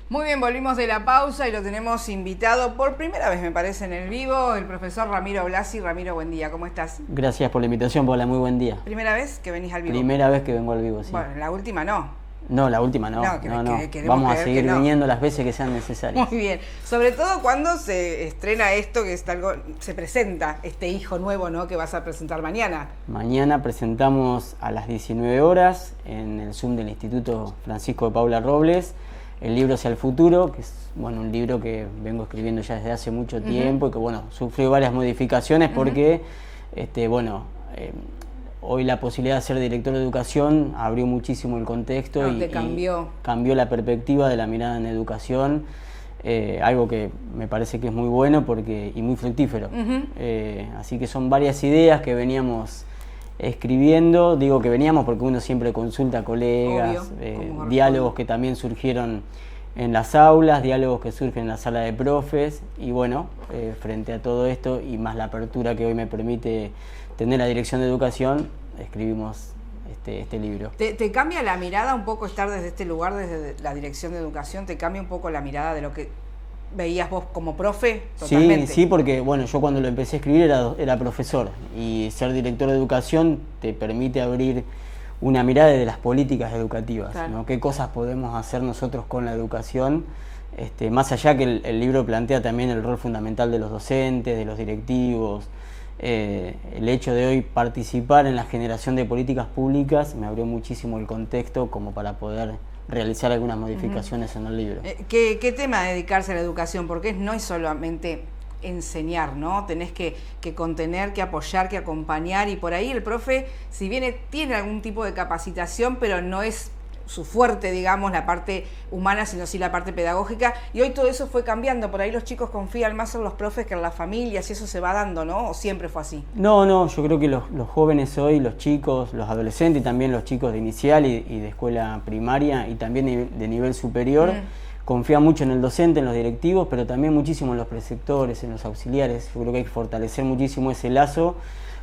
Muy bien, volvimos de la pausa y lo tenemos invitado por primera vez, me parece, en el vivo, el profesor Ramiro Blasi. Ramiro, buen día, ¿cómo estás? Gracias por la invitación, Paula, muy buen día. ¿Primera vez que venís al vivo? Primera vez que vengo al vivo, sí. Bueno, la última no. No, la última no. No. Vamos a seguir viniendo las veces que sean necesarias. Muy bien. Sobre todo cuando se estrena esto, que es algo, se presenta este hijo nuevo, ¿no? Que vas a presentar mañana. Mañana presentamos a las 19 horas en el Zoom del Instituto Francisco de Paula Robles el libro Hacia el Futuro, que es un libro que vengo escribiendo ya desde hace mucho tiempo y que sufrió varias modificaciones porque hoy la posibilidad de ser director de educación abrió muchísimo el contexto y cambió la perspectiva de la mirada en educación, algo que me parece que es muy bueno y muy fructífero. Así que son varias ideas que veníamos escribiendo, digo que veníamos porque uno siempre consulta a colegas, diálogos que también surgieron en las aulas, diálogos que surgen en la sala de profes y frente a todo esto y más la apertura que hoy me permite tener la dirección de educación, escribimos este libro. ¿Te cambia la mirada un poco estar desde este lugar, desde la dirección de educación? ¿Te cambia un poco la mirada de lo que veías vos como profe? Totalmente. Sí, porque yo cuando lo empecé a escribir era profesor y ser director de educación te permite abrir una mirada de las políticas educativas, claro, ¿no? ¿Qué cosas podemos hacer nosotros con la educación? Más allá que el libro plantea también el rol fundamental de los docentes, de los directivos, el hecho de hoy participar en la generación de políticas públicas me abrió muchísimo el contexto como para poder realizar algunas modificaciones en el libro. ¿Qué tema dedicarse a la educación? Porque no es solamente enseñar, ¿no? Tenés que contener, que apoyar, que acompañar, y por ahí el profe, si bien tiene algún tipo de capacitación, pero no es su fuerte, digamos, la parte humana, sino sí la parte pedagógica, y hoy todo eso fue cambiando. Por ahí los chicos confían más en los profes que en las familias, y eso se va dando, ¿no? ¿O siempre fue así? No, yo creo que los jóvenes hoy, los chicos, los adolescentes y también los chicos de inicial y de escuela primaria y también de nivel superior, confían mucho en el docente, en los directivos, pero también muchísimo en los preceptores, en los auxiliares. Yo creo que hay que fortalecer muchísimo ese lazo,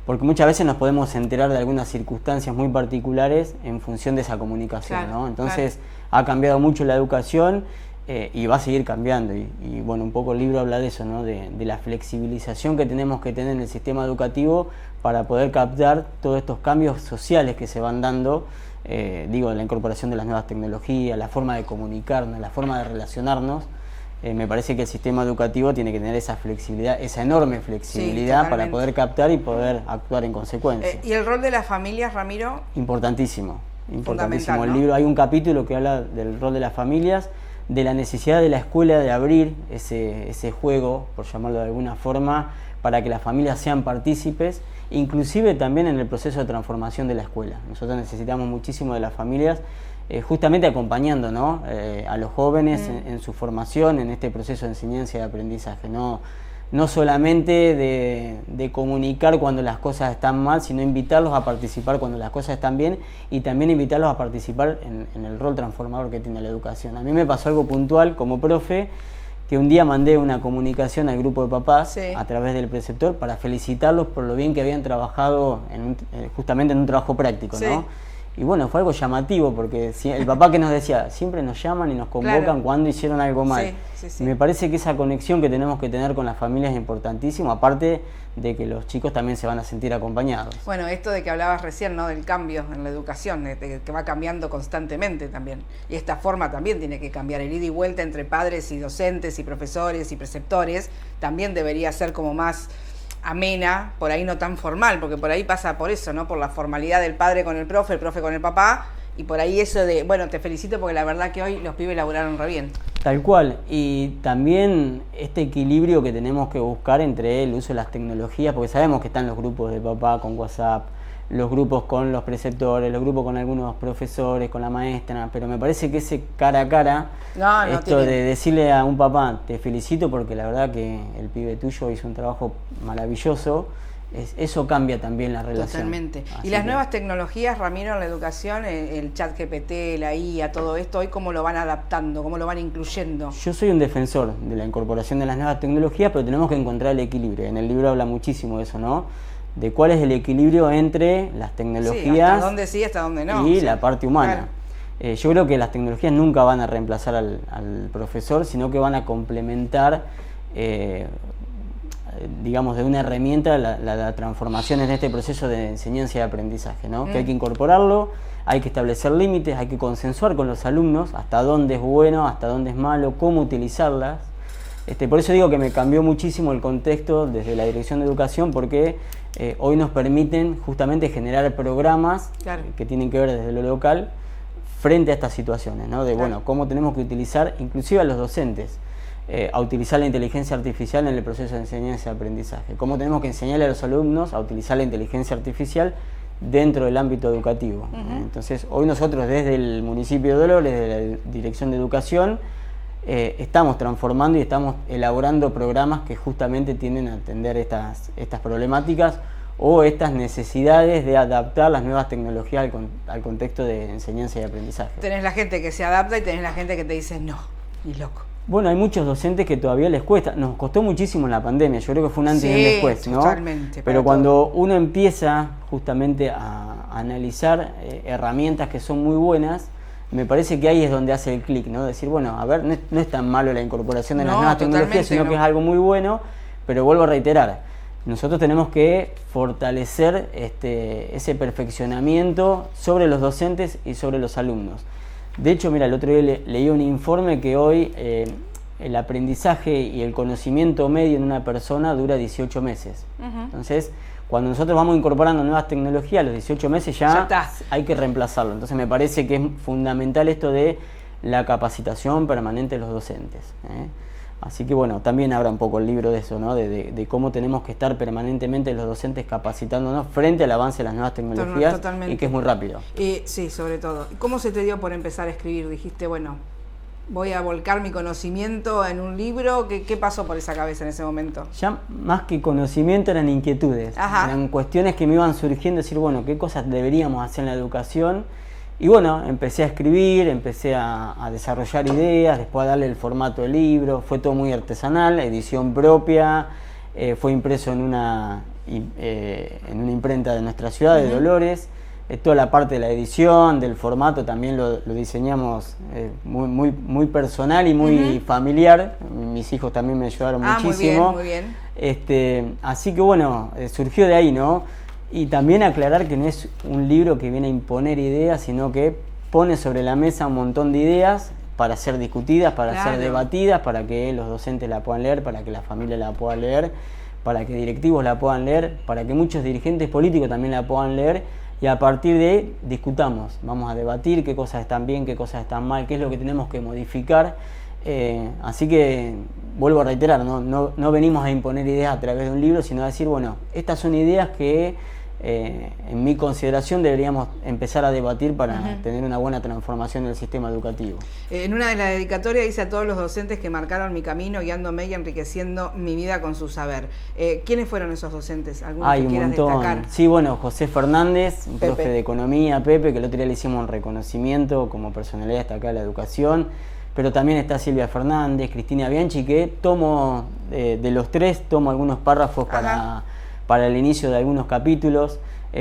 porque muchas veces nos podemos enterar de algunas circunstancias muy particulares en función de esa comunicación, claro, ¿no? Entonces ha cambiado mucho la educación y va a seguir cambiando. Y un poco el libro habla de eso, ¿no? De la flexibilización que tenemos que tener en el sistema educativo para poder captar todos estos cambios sociales que se van dando, la incorporación de las nuevas tecnologías, la forma de comunicarnos, la forma de relacionarnos. Me parece que el sistema educativo tiene que tener esa flexibilidad, esa enorme flexibilidad, sí, para poder captar y poder actuar en consecuencia. ¿Y el rol de las familias, Ramiro? Importantísimo. ¿No? El libro, hay un capítulo que habla del rol de las familias, de la necesidad de la escuela de abrir ese juego, por llamarlo de alguna forma, para que las familias sean partícipes, inclusive también en el proceso de transformación de la escuela. Nosotros necesitamos muchísimo de las familias, justamente acompañando, ¿no? A los jóvenes en su formación, en este proceso de enseñanza y de aprendizaje. No solamente de comunicar cuando las cosas están mal, sino invitarlos a participar cuando las cosas están bien y también invitarlos a participar en el rol transformador que tiene la educación. A mí me pasó algo puntual como profe, que un día mandé una comunicación al grupo de papás, sí, a través del preceptor para felicitarlos por lo bien que habían trabajado justamente en un trabajo práctico, sí, ¿no? Y fue algo llamativo porque el papá que nos decía, siempre nos llaman y nos convocan, claro, cuando hicieron algo mal. Sí. Me parece que esa conexión que tenemos que tener con las familias es importantísimo, aparte de que los chicos también se van a sentir acompañados. Bueno, esto de que hablabas recién, ¿no? Del cambio en la educación, que va cambiando constantemente también. Y esta forma también tiene que cambiar. El ida y vuelta entre padres y docentes y profesores y preceptores también debería ser como más amena, por ahí no tan formal, porque por ahí pasa por eso, ¿no? Por la formalidad del padre con el profe con el papá, y por ahí eso de, te felicito porque la verdad que hoy los pibes laburaron re bien. Tal cual, y también este equilibrio que tenemos que buscar entre el uso de las tecnologías, porque sabemos que están los grupos de papá con WhatsApp, los grupos con los preceptores, los grupos con algunos profesores, con la maestra, pero me parece que ese cara a cara, de decirle a un papá, te felicito porque la verdad que el pibe tuyo hizo un trabajo maravilloso, eso cambia también la relación. Totalmente. Y las nuevas tecnologías, Ramiro, en la educación, el ChatGPT, la IA, todo esto, hoy cómo lo van adaptando, cómo lo van incluyendo. Yo soy un defensor de la incorporación de las nuevas tecnologías, pero tenemos que encontrar el equilibrio. En el libro habla muchísimo de eso, ¿no? De cuál es el equilibrio entre las tecnologías, hasta dónde sí, hasta dónde no, y la parte humana. Yo creo que las tecnologías nunca van a reemplazar al profesor, sino que van a complementar, digamos, de una herramienta la transformación en este proceso de enseñanza y aprendizaje, ¿no? Que hay que incorporarlo, hay que establecer límites, hay que consensuar con los alumnos hasta dónde es bueno, hasta dónde es malo, cómo utilizarlas. Por eso digo que me cambió muchísimo el contexto desde la Dirección de Educación, porque hoy nos permiten justamente generar programas que tienen que ver desde lo local frente a estas situaciones, ¿no? De bueno, cómo tenemos que utilizar, inclusive a los docentes, a utilizar la inteligencia artificial en el proceso de enseñanza y aprendizaje. Cómo tenemos que enseñarle a los alumnos a utilizar la inteligencia artificial dentro del ámbito educativo. Entonces, hoy nosotros desde el municipio de Dolores, desde la Dirección de Educación, estamos transformando y estamos elaborando programas que justamente tienden a atender estas problemáticas o estas necesidades de adaptar las nuevas tecnologías al contexto de enseñanza y aprendizaje. Tenés la gente que se adapta y tenés la gente que te dice no, ni loco. Bueno, hay muchos docentes que todavía les cuesta, nos costó muchísimo en la pandemia, yo creo que fue un antes y un después, ¿no? Totalmente. Pero cuando uno empieza justamente a analizar herramientas que son muy buenas, me parece que ahí es donde hace el clic, ¿no? Decir, bueno, a ver, no es tan malo la incorporación de las nuevas tecnologías, sino que es algo muy bueno, pero vuelvo a reiterar, nosotros tenemos que fortalecer ese perfeccionamiento sobre los docentes y sobre los alumnos. De hecho, mira, el otro día leí un informe que hoy el aprendizaje y el conocimiento medio en una persona dura 18 meses. Entonces, cuando nosotros vamos incorporando nuevas tecnologías, a los 18 meses ya hay que reemplazarlo. Entonces, me parece que es fundamental esto de la capacitación permanente de los docentes. Así que bueno, también habrá un poco el libro de eso, ¿no? De cómo tenemos que estar permanentemente los docentes capacitándonos frente al avance de las nuevas tecnologías. Totalmente. Y que es muy rápido. Sí, sobre todo. ¿Cómo se te dio por empezar a escribir? Dijiste, bueno, voy a volcar mi conocimiento en un libro. ¿Qué pasó por esa cabeza en ese momento? Ya más que conocimiento eran inquietudes. Eran cuestiones que me iban surgiendo, decir, bueno, ¿qué cosas deberíamos hacer en la educación? Y bueno, empecé a escribir, empecé a desarrollar ideas, después a darle el formato del libro. Fue todo muy artesanal, edición propia, fue impreso en una imprenta de nuestra ciudad, de Dolores. Toda la parte de la edición, del formato, también lo diseñamos muy personal y muy familiar. Mis hijos también me ayudaron muchísimo. Muy bien. Así que bueno, surgió de ahí, ¿no? Y también aclarar que no es un libro que viene a imponer ideas, sino que pone sobre la mesa un montón de ideas para ser discutidas, para ser debatidas, para que los docentes la puedan leer, para que la familia la pueda leer, para que directivos la puedan leer, para que muchos dirigentes políticos también la puedan leer, y a partir de ahí discutamos, vamos a debatir qué cosas están bien, qué cosas están mal, qué es lo que tenemos que modificar. Así que vuelvo a reiterar, no venimos a imponer ideas a través de un libro, sino a decir, bueno, estas son ideas que en mi consideración deberíamos empezar a debatir para tener una buena transformación del sistema educativo. En una de las dedicatorias dice a todos los docentes que marcaron mi camino, guiándome y enriqueciendo mi vida con su saber. ¿Quiénes fueron esos docentes? ¿Algunos que quieras destacar? Sí, bueno, José Fernández, un profe de economía, Pepe, que el otro día le hicimos un reconocimiento como personalidad destacada de la educación. Pero también está Silvia Fernández, Cristina Bianchi, que tomo, de los tres, tomo algunos párrafos para el inicio de algunos capítulos.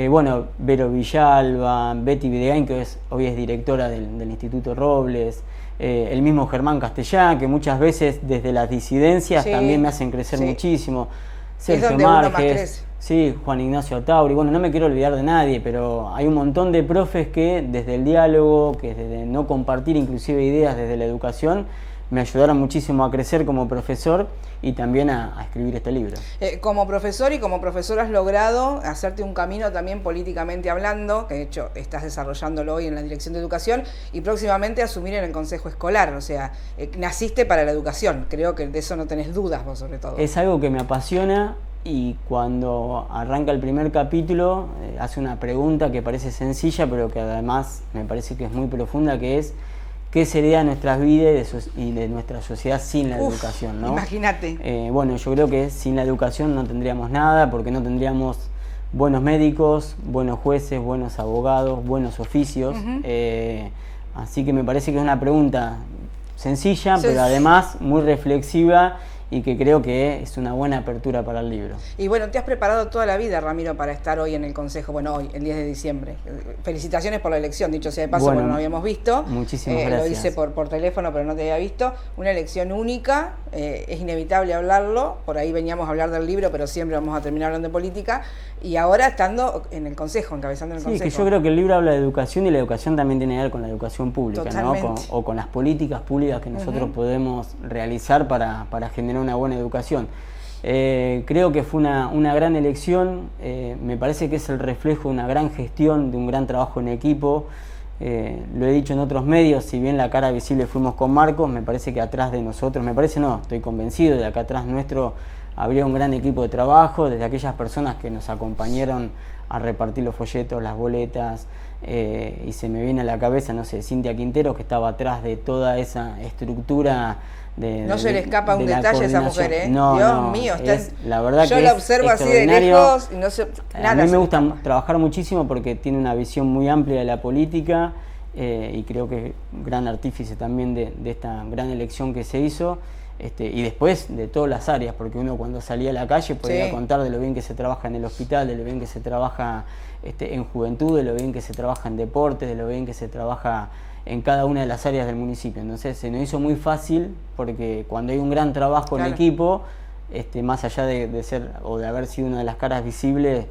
Bueno, Vero Villalba, Betty Videgain, que hoy es directora del Instituto Robles, el mismo Germán Castellán, que muchas veces desde las disidencias también me hacen crecer muchísimo. Sergio Márquez, Juan Ignacio Atauri. Bueno, no me quiero olvidar de nadie, pero hay un montón de profes que desde el diálogo, que desde no compartir inclusive ideas desde la educación, me ayudaron muchísimo a crecer como profesor y también a escribir este libro. Como profesor y como profesor has logrado hacerte un camino también políticamente hablando, que de hecho estás desarrollándolo hoy en la Dirección de Educación y próximamente asumir en el Consejo Escolar, o sea, naciste para la educación, creo que de eso no tenés dudas vos sobre todo. Es algo que me apasiona y cuando arranca el primer capítulo hace una pregunta que parece sencilla pero que además me parece que es muy profunda, que es ¿qué sería nuestras vidas y de nuestra sociedad sin la educación, ¿no? Imagínate. Bueno, yo creo que sin la educación no tendríamos nada, porque no tendríamos buenos médicos, buenos jueces, buenos abogados, buenos oficios. Así que me parece que es una pregunta sencilla, pero además muy reflexiva y que creo que es una buena apertura para el libro. Y bueno, te has preparado toda la vida, Ramiro, para estar hoy en el Consejo, bueno, hoy, el 10 de diciembre. Felicitaciones por la elección, dicho sea de paso, Bueno, porque no habíamos visto. Muchísimas gracias. Lo hice por teléfono, pero no te había visto. Una elección única, es inevitable hablarlo, por ahí veníamos a hablar del libro, pero siempre vamos a terminar hablando de política, y ahora estando en el Consejo, encabezando el Consejo. Sí, que yo creo que el libro habla de educación y la educación también tiene que ver con la educación pública, ¿no? O con las políticas públicas que nosotros podemos realizar para generar una buena educación. Creo que fue una gran elección, me parece que es el reflejo de una gran gestión, de un gran trabajo en equipo. Lo he dicho en otros medios, si bien la cara visible fuimos con Marcos, me parece que atrás de nosotros, estoy convencido de que acá atrás nuestro habría un gran equipo de trabajo, desde aquellas personas que nos acompañaron a repartir los folletos, las boletas, y se me viene a la cabeza, no sé, Cintia Quintero, que estaba atrás de toda esa estructura. No se le escapa un detalle a esa mujer, ¿eh? No, Dios mío, la verdad yo que la observo así de lejos y no sé, nada. A mí me gusta trabajar muchísimo porque tiene una visión muy amplia de la política, y creo que es gran artífice también de esta gran elección que se hizo. Y después de todas las áreas, porque uno cuando salía a la calle podía contar de lo bien que se trabaja en el hospital, de lo bien que se trabaja en juventud, de lo bien que se trabaja en deportes, de lo bien que se trabaja en cada una de las áreas del municipio. Entonces se nos hizo muy fácil, porque cuando hay un gran trabajo en equipo, más allá de ser o de haber sido una de las caras visibles,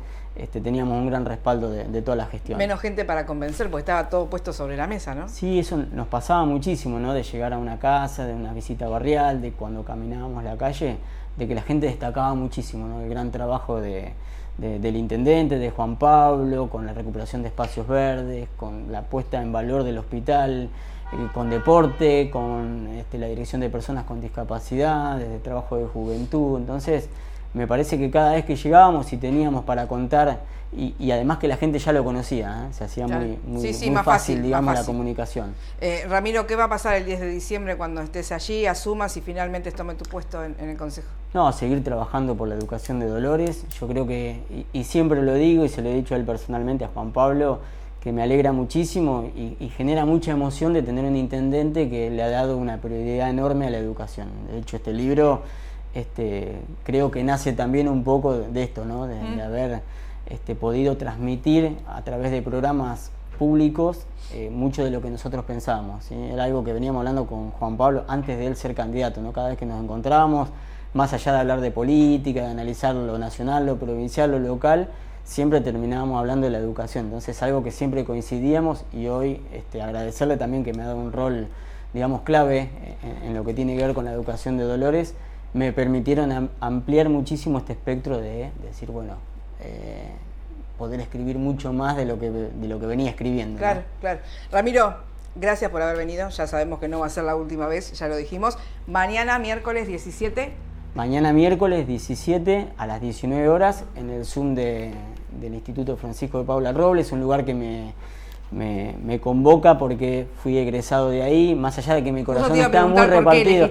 teníamos un gran respaldo de toda la gestión. Menos gente para convencer, porque estaba todo puesto sobre la mesa, ¿no? Sí, eso nos pasaba muchísimo, ¿no? De llegar a una casa, de una visita barrial, de cuando caminábamos la calle, de que la gente destacaba muchísimo, ¿no? El gran trabajo del intendente, de Juan Pablo, con la recuperación de espacios verdes, con la puesta en valor del hospital, con deporte, con la dirección de personas con discapacidad, desde trabajo de juventud. Entonces, me parece que cada vez que llegábamos y teníamos para contar, y además que la gente ya lo conocía, se hacía muy más fácil, digamos, la comunicación. Ramiro, ¿qué va a pasar el 10 de diciembre cuando estés allí, asumas y finalmente tome tu puesto en el Consejo? No, seguir trabajando por la educación de Dolores. Yo creo que, y siempre lo digo y se lo he dicho a él personalmente, a Juan Pablo, que me alegra muchísimo y genera mucha emoción de tener un intendente que le ha dado una prioridad enorme a la educación. De hecho, este libro creo que nace también un poco de esto, ¿no? De haber podido transmitir a través de programas públicos mucho de lo que nosotros pensábamos, ¿sí? Era algo que veníamos hablando con Juan Pablo antes de él ser candidato, ¿no? Cada vez que nos encontrábamos, más allá de hablar de política, de analizar lo nacional, lo provincial, lo local, siempre terminábamos hablando de la educación. Entonces, algo que siempre coincidíamos, y hoy agradecerle también que me ha dado un rol, digamos, clave en lo que tiene que ver con la educación de Dolores, me permitieron ampliar muchísimo este espectro de decir, bueno, poder escribir mucho más de lo que venía escribiendo. Claro, ¿no? claro. Ramiro, gracias por haber venido, ya sabemos que no va a ser la última vez, ya lo dijimos. Mañana, miércoles 17. Mañana miércoles 17 a las 19 horas en el Zoom del Instituto Francisco de Paula Robles, un lugar que me convoca porque fui egresado de ahí, más allá de que mi corazón está muy repartido.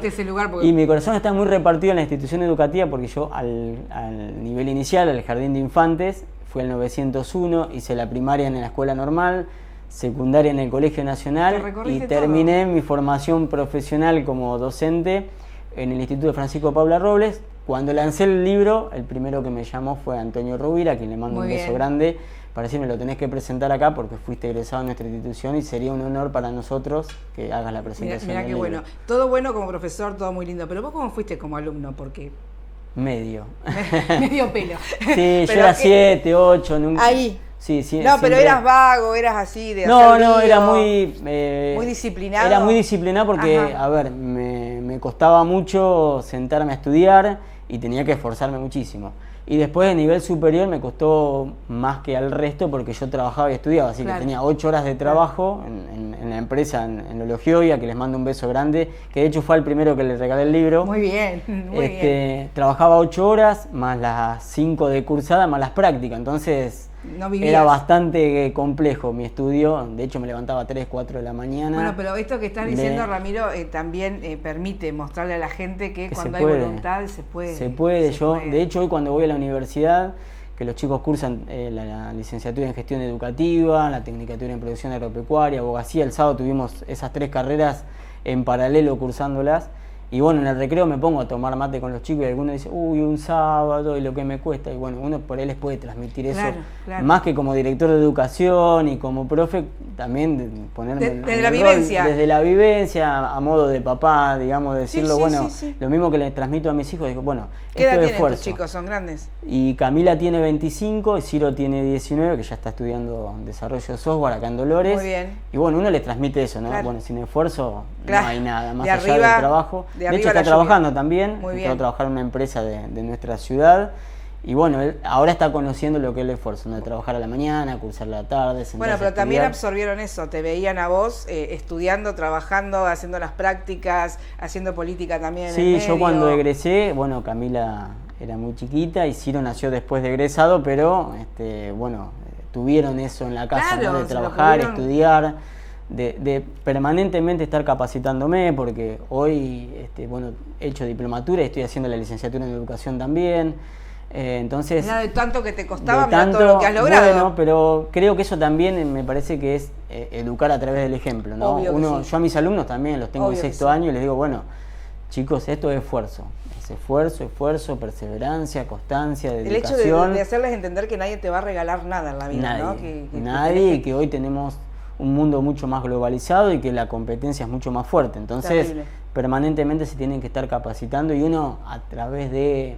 Y mi corazón está muy repartido en la institución educativa, porque yo al nivel inicial, al jardín de infantes, fui al 901, hice la primaria en la escuela normal, secundaria en el Colegio Nacional y terminé mi formación profesional como docente en el Instituto Francisco de Paula Robles. Cuando lancé el libro, el primero que me llamó fue Antonio Rovira, a quien le mando un beso grande, para decirme, lo tenés que presentar acá porque fuiste egresado en nuestra institución y sería un honor para nosotros que hagas la presentación. Mira qué bueno. Todo bueno como profesor, todo muy lindo, pero vos ¿cómo fuiste como alumno? Porque medio pelo. Sí, yo era 7, 8, nunca. Ahí. Sí, no, siempre. Pero eras vago, eras así de No, hacer lío, era muy disciplinado. Era muy disciplinado porque, a ver, me costaba mucho sentarme a estudiar y tenía que esforzarme muchísimo. Y después de nivel superior me costó más que al resto porque yo trabajaba y estudiaba, así que tenía 8 horas de trabajo en la empresa, en Ologioia, que les mando un beso grande, que de hecho fue el primero que le regalé el libro. Muy bien, muy bien. Trabajaba 8 horas, más las 5 de cursada, más las prácticas, entonces no vivías. Era bastante complejo mi estudio, de hecho me levantaba a 3, 4 de la mañana. Bueno, pero esto que estás diciendo, Ramiro, también permite mostrarle a la gente que cuando hay voluntad se puede. Se puede. De hecho, hoy cuando voy a la universidad, que los chicos cursan la licenciatura en gestión educativa, la tecnicatura en producción agropecuaria, abogacía, el sábado tuvimos esas 3 carreras en paralelo cursándolas. Y bueno, en el recreo me pongo a tomar mate con los chicos y algunos dicen, uy, un sábado y lo que me cuesta. Y bueno, uno por ahí les puede transmitir eso. Claro. Más que como director de educación y como profe, también ponerme desde la vivencia. Desde la vivencia, a modo de papá, digamos, decirlo, lo mismo que le transmito a mis hijos, digo, bueno, ¿qué edad tienen tus chicos? ¿Son grandes? Y Camila tiene 25 y Ciro tiene 19, que ya está estudiando desarrollo de software acá en Dolores. Muy bien. Y bueno, uno le transmite eso, ¿no? Claro. Bueno, sin esfuerzo no hay nada, más allá del trabajo. De hecho, está trabajando también, está trabajando en una empresa de nuestra ciudad. Y bueno, él ahora está conociendo lo que es el esfuerzo, ¿no? De trabajar a la mañana, cursar a la tarde. Bueno, pero también absorbieron eso, te veían a vos estudiando, trabajando, haciendo las prácticas, haciendo política también. Sí, yo cuando egresé, bueno, Camila era muy chiquita y Ciro nació después de egresado, pero bueno, tuvieron eso en la casa, claro, ¿no? De trabajar, estudiar. De permanentemente estar capacitándome, porque hoy bueno, he hecho diplomatura y estoy haciendo la licenciatura en educación también. Entonces, mira, de tanto que te costaba, mira todo lo que has logrado. Bueno, pero creo que eso también me parece que es educar a través del ejemplo, ¿no? Yo a mis alumnos también los tengo en sexto año y les digo, bueno, chicos, esto es esfuerzo. Es esfuerzo, perseverancia, constancia, dedicación. El hecho de hacerles entender que nadie te va a regalar nada en la vida, ¿no? Nadie, y que hoy tenemos un mundo mucho más globalizado y que la competencia es mucho más fuerte. Entonces, permanentemente se tienen que estar capacitando y uno, a través de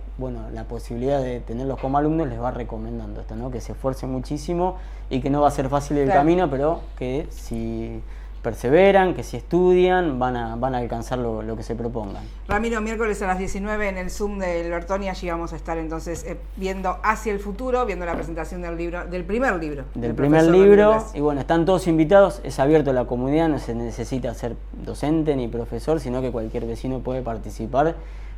la posibilidad de tenerlos como alumnos, les va recomendando esto, ¿no? Que se esfuercen muchísimo y que no va a ser fácil el camino, pero que si perseveran, que si estudian, van a alcanzar lo que se propongan. Ramiro, miércoles a las 19 en el Zoom del Bertoni, allí vamos a estar entonces viendo hacia el futuro, viendo la presentación del primer libro. Del primer libro, y bueno, están todos invitados, es abierto a la comunidad, no se necesita ser docente ni profesor, sino que cualquier vecino puede participar,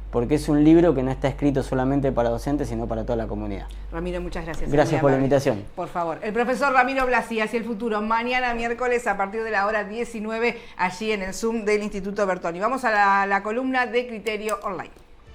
porque es un libro que no está escrito solamente para docentes, sino para toda la comunidad. Ramiro, muchas gracias. Gracias por la invitación. Por favor. El profesor Ramiro Blasi, hacia el futuro, mañana miércoles a partir de la hora 19, allí en el Zoom del Instituto Bertoni. Vamos a la columna de Criterio Online.